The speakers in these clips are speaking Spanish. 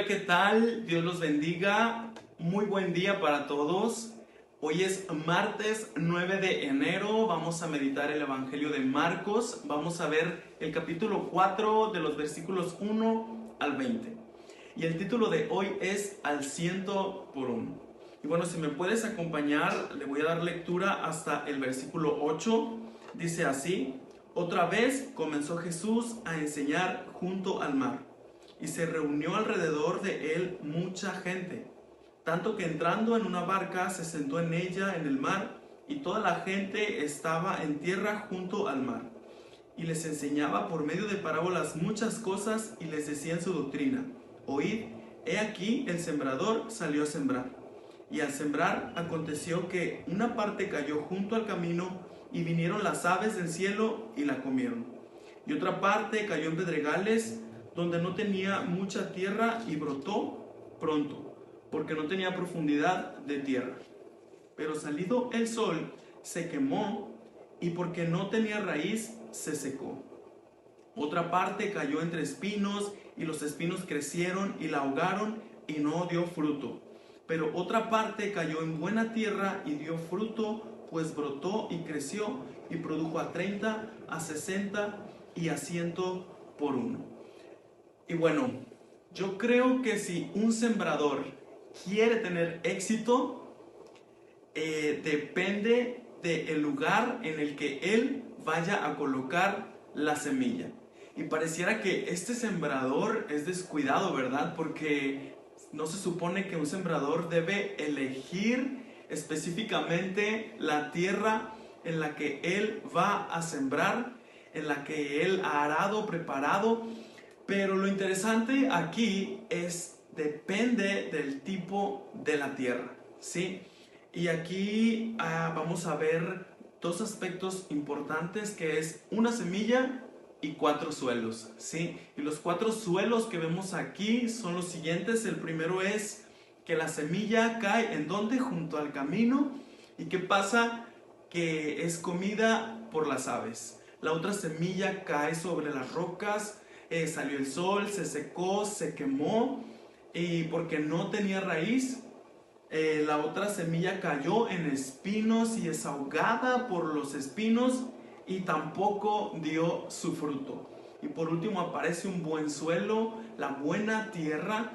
Hola, ¿qué tal? Dios los bendiga. Muy buen día para todos. Hoy es martes 9 de enero. Vamos a meditar el Evangelio de Marcos. Vamos a ver el capítulo 4 de los versículos 1 al 20. Y el título de hoy es Al ciento por uno. Y bueno, si me puedes acompañar, le voy a dar lectura hasta el versículo 8. Dice así: Otra vez comenzó Jesús a enseñar junto al mar, y se reunió alrededor de él mucha gente, tanto que entrando en una barca se sentó en ella en el mar, y toda la gente estaba en tierra junto al mar. Y les enseñaba por medio de parábolas muchas cosas, y les decía en su doctrina: Oíd, he aquí el sembrador salió a sembrar. Y al sembrar aconteció que una parte cayó junto al camino, y vinieron las aves del cielo y la comieron. Y otra parte cayó en pedregales, donde no tenía mucha tierra, y brotó pronto, porque no tenía profundidad de tierra. Pero salido el sol, se quemó, y porque no tenía raíz, se secó. Otra parte cayó entre espinos, y los espinos crecieron y la ahogaron, y no dio fruto. Pero otra parte cayó en buena tierra y dio fruto, pues brotó y creció, y produjo a 30, a 60 y a 100 por uno. Y bueno, yo creo que si un sembrador quiere tener éxito, depende del lugar en el que él vaya a colocar la semilla. Y pareciera que este sembrador es descuidado, ¿verdad? Porque no se supone que un sembrador debe elegir específicamente la tierra en la que él va a sembrar, en la que él ha arado, preparado. Pero lo interesante aquí es, depende del tipo de la tierra, ¿sí? Y aquí vamos a ver dos aspectos importantes, que es una semilla y 4 suelos, ¿sí? Y los 4 suelos que vemos aquí son los siguientes. El primero es que la semilla cae ¿en dónde? Junto al camino. ¿Y qué pasa? Que es comida por las aves. La otra semilla cae sobre las rocas. Salió el sol, se secó, se quemó, y porque no tenía raíz. La otra semilla cayó en espinos y es ahogada por los espinos, y tampoco dio su fruto. Y por último aparece un buen suelo, la buena tierra,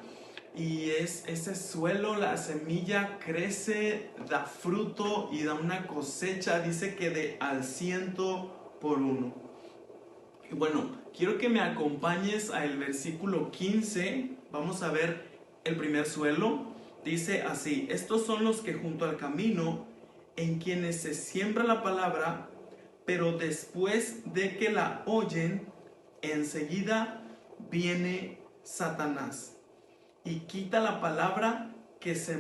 y es ese suelo, la semilla crece, da fruto y da una cosecha, dice que de al ciento por uno. Y bueno, quiero que me acompañes al versículo 15. Vamos a ver el primer suelo. Dice así: estos son los que junto al camino, en quienes se siembra la palabra, pero después de que la oyen, enseguida viene Satanás y quita la palabra que se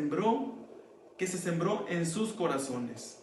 sembró en sus corazones.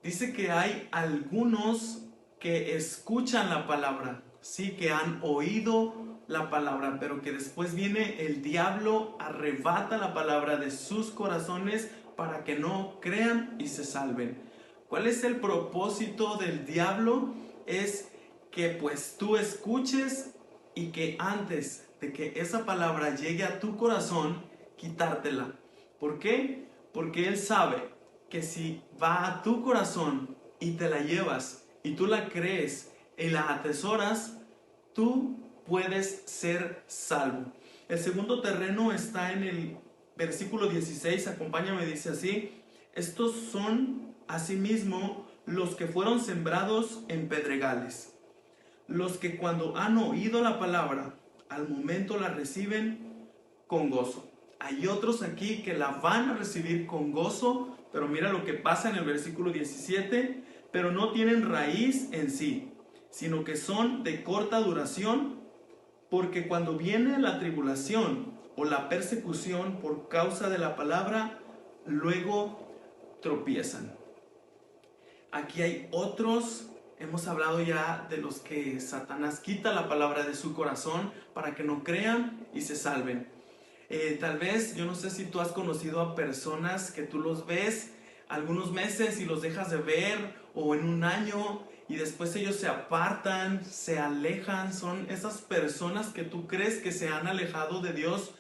Dice que hay algunos que escuchan la palabra, sí, que han oído la palabra, pero que después viene el diablo, arrebata la palabra de sus corazones para que no crean y se salven. ¿Cuál es el propósito del diablo? Es que pues tú escuches, y que antes de que esa palabra llegue a tu corazón, quitártela. ¿Por qué? Porque él sabe que si va a tu corazón y te la llevas, y tú la crees y la atesoras, tú puedes ser salvo. El segundo terreno está en el versículo 16, acompáñame, dice así: estos son asimismo los que fueron sembrados en pedregales, los que cuando han oído la palabra, al momento la reciben con gozo. Hay otros aquí que la van a recibir con gozo, pero mira lo que pasa en el versículo 17: pero no tienen raíz en sí, sino que son de corta duración, porque cuando viene la tribulación o la persecución por causa de la palabra, luego tropiezan. Aquí hay otros. Hemos hablado ya de los que Satanás quita la palabra de su corazón para que no crean y se salven. Tal vez, yo no sé si tú has conocido a personas que tú los ves algunos meses y los dejas de ver, o en un año, y después ellos se apartan, se alejan. Son esas personas que tú crees que se han alejado de Dios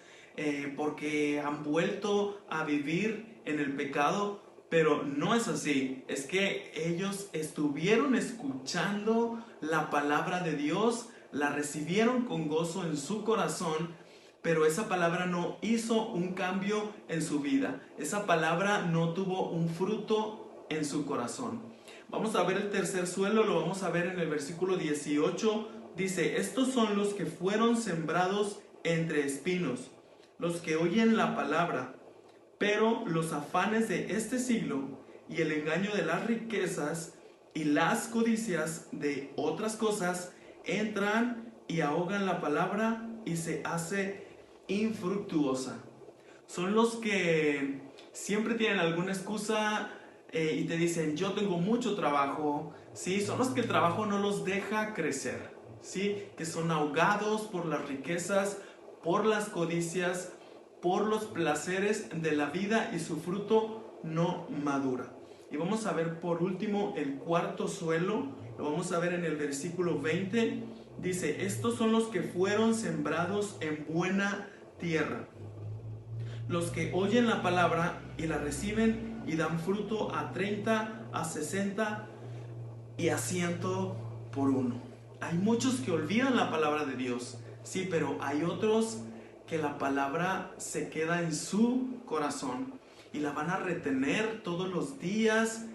porque han vuelto a vivir en el pecado, pero no es así. Es que ellos estuvieron escuchando la palabra de Dios, la recibieron con gozo en su corazón, pero esa palabra no hizo un cambio en su vida. Esa palabra no tuvo un fruto en su corazón. Vamos a ver el tercer suelo, lo vamos a ver en el versículo 18. Dice, estos son los que fueron sembrados entre espinos, los que oyen la palabra, pero los afanes de este siglo y el engaño de las riquezas y las codicias de otras cosas entran y ahogan la palabra y se hace infructuosa. Son los que siempre tienen alguna excusa y te dicen, yo tengo mucho trabajo, ¿sí? Son los que el trabajo no los deja crecer, ¿sí? Que son ahogados por las riquezas, por las codicias, por los placeres de la vida, y su fruto no madura. Y vamos a ver por último el cuarto suelo, lo vamos a ver en el versículo 20. Dice, estos son los que fueron sembrados en buena tierra, los que oyen la palabra y la reciben y dan fruto a 30, a 60 y a 100 por uno. Hay muchos que olvidan la palabra de Dios, sí, pero hay otros que la palabra se queda en su corazón y la van a retener todos los días.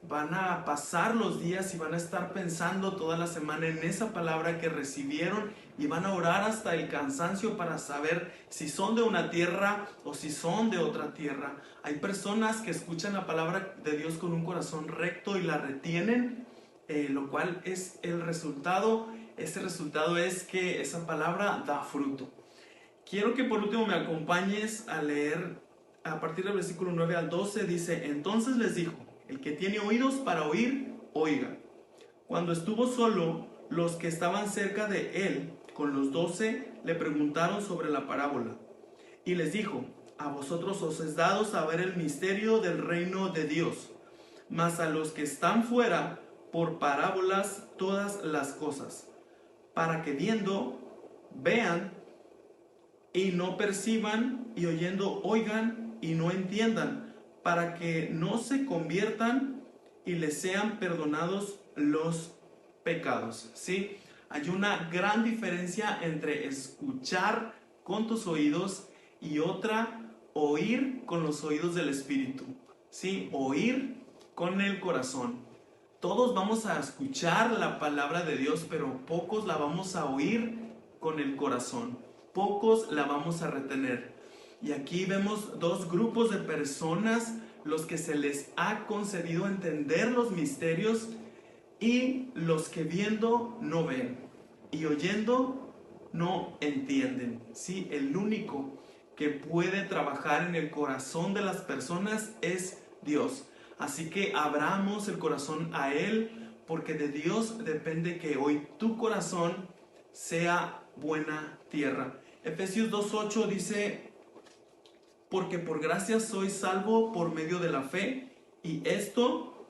Van a pasar los días y van a estar pensando toda la semana en esa palabra que recibieron, y van a orar hasta el cansancio para saber si son de una tierra o si son de otra tierra. Hay personas que escuchan la palabra de Dios con un corazón recto y la retienen, lo cual es el resultado. Ese resultado es que esa palabra da fruto. Quiero que por último me acompañes a leer a partir del versículo 9 al 12. Dice, entonces les dijo, el que tiene oídos para oír, oiga. Cuando estuvo solo, los que estaban cerca de él, con los 12, le preguntaron sobre la parábola. Y les dijo, a vosotros os es dado saber el misterio del reino de Dios, mas a los que están fuera, por parábolas todas las cosas, para que viendo, vean, y no perciban, y oyendo, oigan, y no entiendan, para que no se conviertan y les sean perdonados los pecados. ¿Sí? Hay una gran diferencia entre escuchar con tus oídos y otra, oír con los oídos del Espíritu. ¿Sí? Oír con el corazón. Todos vamos a escuchar la palabra de Dios, pero pocos la vamos a oír con el corazón. Pocos la vamos a retener. Y aquí vemos dos grupos de personas, los que se les ha concedido entender los misterios y los que viendo no ven y oyendo no entienden. Sí, el único que puede trabajar en el corazón de las personas es Dios. Así que abramos el corazón a Él, porque de Dios depende que hoy tu corazón sea buena tierra. Efesios 2:8 dice, porque por gracia sois salvo por medio de la fe, y esto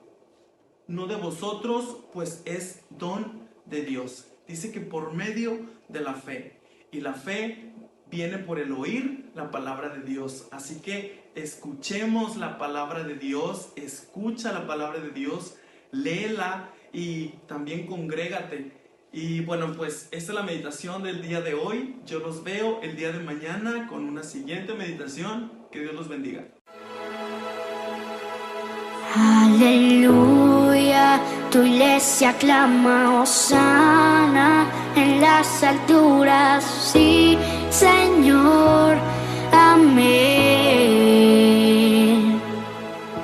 no de vosotros, pues es don de Dios. Dice que por medio de la fe, y la fe viene por el oír la palabra de Dios. Así que escuchemos la palabra de Dios, escucha la palabra de Dios, léela y también congrégate. Y bueno, pues esta es la meditación del día de hoy. Yo los veo el día de mañana con una siguiente meditación. Que Dios los bendiga. Aleluya, tu iglesia clama hosana en las alturas, sí, Señor, amén.